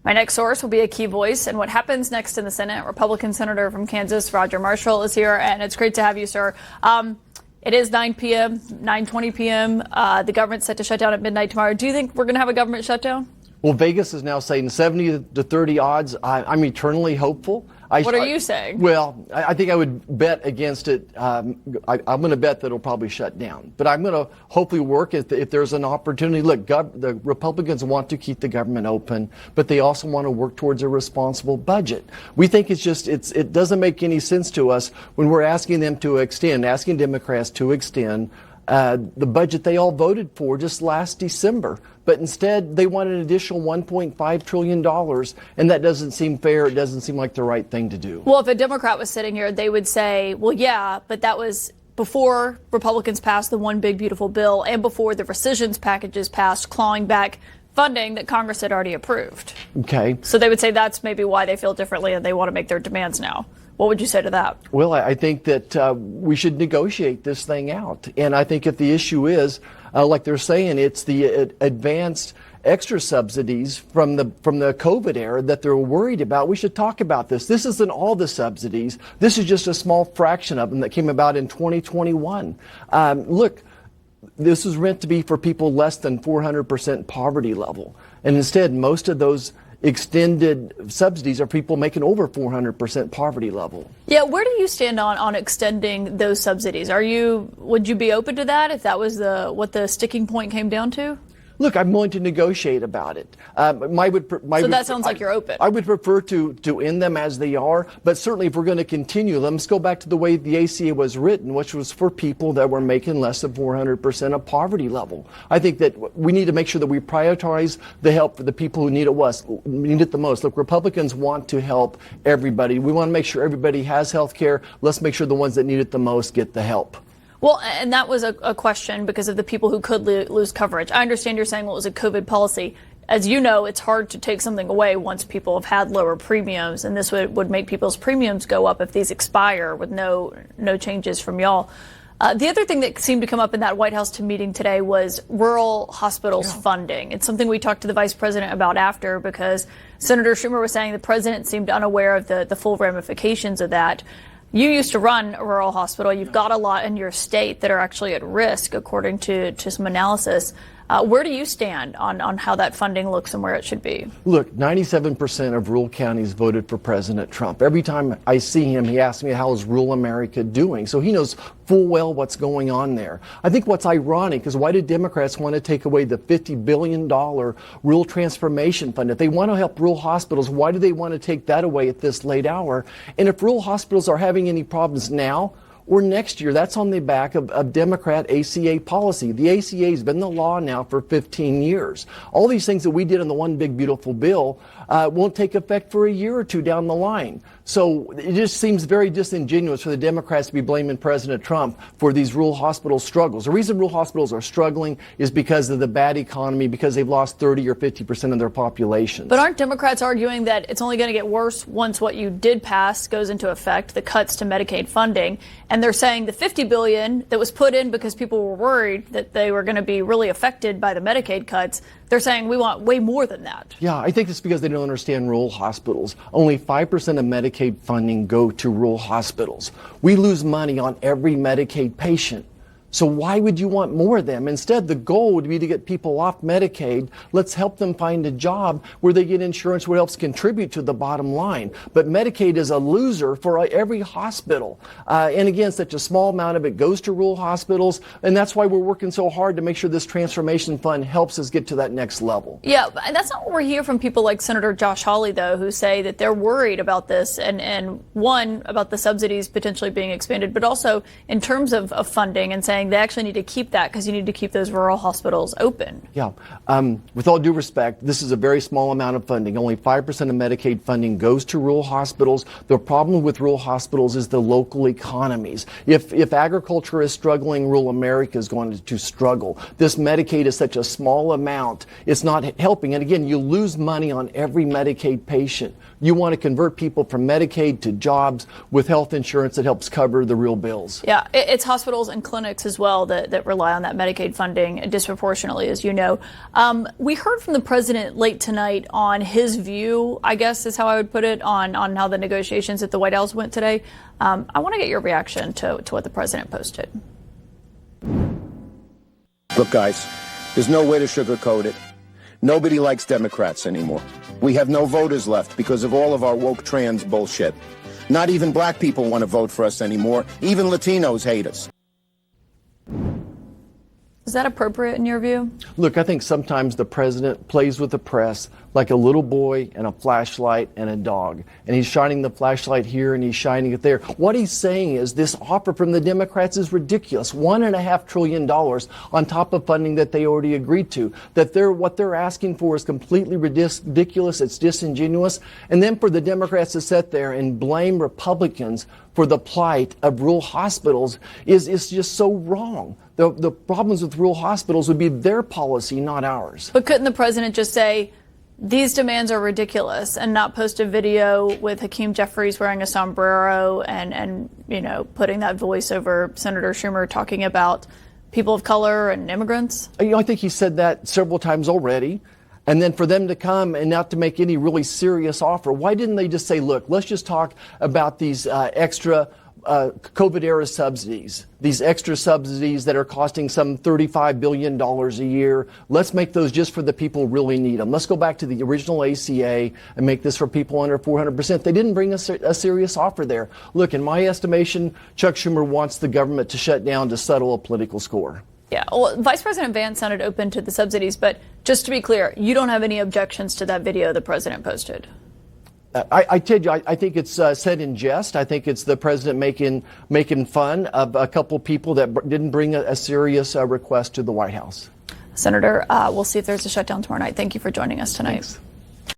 My next source will be a key voice in what happens next in the Senate. Republican Senator from Kansas, Roger Marshall, is here, and it's great to have you, sir. It is 9 p.m., 9:20 p.m. The government's set to shut down at midnight tomorrow. Do you think we're going to have a government shutdown? Well, Vegas is now saying 70 to 30 odds. I'm eternally hopeful. What are you saying? Well, I think I would bet against it. I'm going to bet that it'll probably shut down. But I'm going to hopefully work if there's an opportunity. Look, the Republicans want to keep the government open, but they also want to work towards a responsible budget. We think it doesn't make any sense to us when we're asking them to asking Democrats to extend the budget they all voted for just last December. But instead, they want an additional $1.5 trillion, and that doesn't seem fair. It doesn't seem like the right thing to do. Well, if a Democrat was sitting here, they would say, well, yeah, but that was before Republicans passed the One Big Beautiful Bill and before the rescissions packages passed, clawing back funding that Congress had already approved. Okay. So they would say that's maybe why they feel differently and they want to make their demands now. What would you say to that? Well, I think that we should negotiate this thing out. And I think if the issue is, like they're saying, it's the advanced extra subsidies from the COVID era that they're worried about, we should talk about this. This isn't all the subsidies. This is just a small fraction of them that came about in 2021. Look, this is meant to be for people less than 400% poverty level. And instead, most of those extended subsidies are people making over 400% poverty level. Yeah, where do you stand on extending those subsidies? Would you be open to that if that was what the sticking point came down to? Look, I'm willing to negotiate about it. So that sounds like you're open. I would prefer to end them as they are, but certainly if we're going to continue them, let's go back to the way the ACA was written, which was for people that were making less than 400% of poverty level. I think that we need to make sure that we prioritize the help for the people who need it the most. Look, Republicans want to help everybody. We want to make sure everybody has health care. Let's make sure the ones that need it the most get the help. Well, and that was a question because of the people who could lose coverage. I understand you're saying it was a COVID policy. As you know, it's hard to take something away once people have had lower premiums, and this would make people's premiums go up if these expire with no changes from y'all. The other thing that seemed to come up in that White House meeting today was rural hospitals funding. It's something we talked to the vice president about after because Senator Schumer was saying the president seemed unaware of the full ramifications of that. You used to run a rural hospital. You've got a lot in your state that are actually at risk, according to some analysis. Where do you stand on how that funding looks and where it should be? Look, 97% of rural counties voted for President Trump. Every time I see him, he asks me, how is rural America doing? So he knows full well what's going on there. I think what's ironic is why did Democrats want to take away the $50 billion rural transformation fund? If they want to help rural hospitals, why do they want to take that away at this late hour? And if rural hospitals are having any problems now, or next year, that's on the back of Democrat ACA policy. The ACA has been the law now for 15 years. All these things that we did in the One Big Beautiful Bill won't take effect for a year or two down the line. So it just seems very disingenuous for the Democrats to be blaming President Trump for these rural hospital struggles. The reason rural hospitals are struggling is because of the bad economy, because they've lost 30 or 50% of their population. But aren't Democrats arguing that it's only going to get worse once what you did pass goes into effect, the cuts to Medicaid funding? And they're saying the $50 billion that was put in because people were worried that they were going to be really affected by the Medicaid cuts, they're saying we want way more than that. Yeah, I think it's because they don't understand rural hospitals. Only 5% of Medicaid funding go to rural hospitals. We lose money on every Medicaid patient. So why would you want more of them? Instead, the goal would be to get people off Medicaid. Let's help them find a job where they get insurance where it helps contribute to the bottom line. But Medicaid is a loser for every hospital. And again, such a small amount of it goes to rural hospitals. And that's why we're working so hard to make sure this transformation fund helps us get to that next level. Yeah, and that's not what we're hearing from people like Senator Josh Hawley, though, who say that they're worried about this and one, about the subsidies potentially being expanded, but also in terms of funding and saying they actually need to keep that because you need to keep those rural hospitals open. Yeah. With all due respect, this is a very small amount of funding. Only 5% of Medicaid funding goes to rural hospitals. The problem with rural hospitals is the local economies. If agriculture is struggling, rural America is going to struggle. This Medicaid is such a small amount. It's not helping. And again, you lose money on every Medicaid patient. You want to convert people from Medicaid to jobs with health insurance that helps cover the real bills. Yeah, it's hospitals and clinics as as well that rely on that Medicaid funding disproportionately, as you know. We heard from the president late tonight on his view, I guess is how I would put it, on how the negotiations at the White House went today. I want to get your reaction to what the president posted. Look, guys, there's no way to sugarcoat it. Nobody likes Democrats anymore. We have no voters left because of all of our woke trans bullshit. Not even black people want to vote for us anymore. Even Latinos hate us. Is that appropriate in your view? Look, I think sometimes the president plays with the press like a little boy and a flashlight and a dog. And he's shining the flashlight here and he's shining it there. What he's saying is this offer from the Democrats is ridiculous. $1.5 trillion on top of funding that they already agreed to. That what they're asking for is completely ridiculous. It's disingenuous. And then for the Democrats to sit there and blame Republicans for the plight of rural hospitals is just so wrong. The problems with rural hospitals would be their policy, not ours. But couldn't the president just say, these demands are ridiculous, and not post a video with Hakeem Jeffries wearing a sombrero and putting that voice over Senator Schumer talking about people of color and immigrants? I think he said that several times already. And then for them to come and not to make any really serious offer, why didn't they just say, look, let's just talk about these extra COVID-era subsidies, these extra subsidies that are costing some $35 billion a year. Let's make those just for the people who really need them. Let's go back to the original ACA and make this for people under 400%. They didn't bring us a serious offer there. Look, in my estimation, Chuck Schumer wants the government to shut down to settle a political score. Yeah, well, Vice President Vance sounded open to the subsidies, but just to be clear, you don't have any objections to that video the president posted? I tell you, I think it's said in jest. I think it's the president making fun of a couple of people that didn't bring a serious request to the White House. Senator, we'll see if there's a shutdown tomorrow night. Thank you for joining us tonight. Thanks.